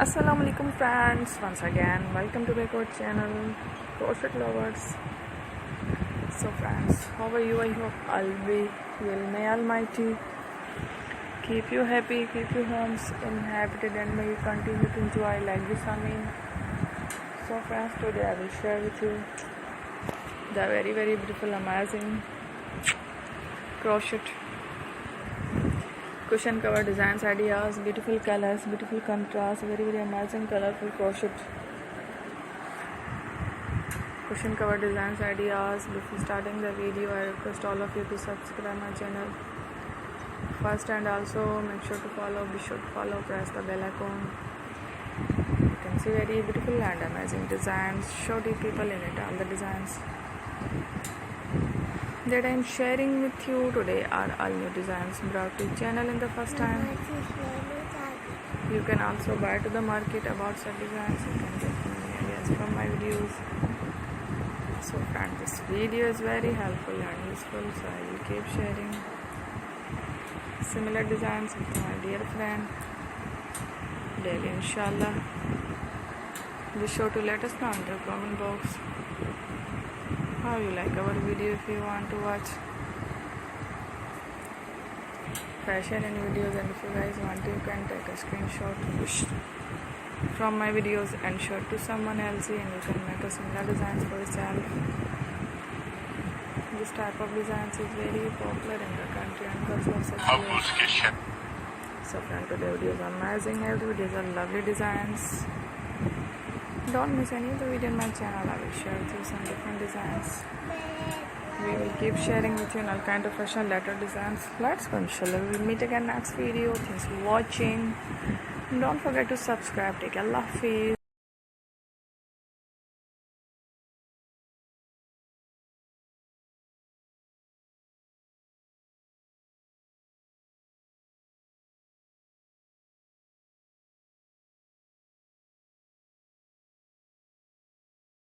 Assalamu alaikum friends, once again welcome to my channel Crochet Lovers. So friends, how are you? I hope will may Almighty keep you happy, keep your homes inhabited, and may you continue to enjoy like this. So friends, today I will share with you the very beautiful, amazing crochet cushion cover designs, ideas, beautiful colors, beautiful contrast, very amazing colorful crochet cushion cover designs, ideas. Before starting the video, I request all of you to subscribe my channel first, and also make sure to follow, press the bell icon. You can see very beautiful and amazing designs, show the people in it. All the designs that I am sharing with you today are all new designs brought to channel in the first time. You can also buy to the market about such designs. You can get many ideas from my videos. So friend, this video is very helpful and useful, so I will keep sharing similar designs with my dear friend daily, inshallah. Be sure to let us know in the comment box how you like our video. If you want to watch fashion and videos, and if you guys want to, you can take a screenshot from my videos and show it to someone else, and you can make a similar designs for yourself. This type of designs is very popular in the country and cultural section. So friend, today videos are amazing. Every videos are lovely designs. Don't miss any of the video in my channel. I will share with you some different designs. We will keep sharing with you all kind of fashion letter designs. Let's go, inshallah. We will meet again next video. Thanks for watching. Don't forget to subscribe. Take Allah Hafiz.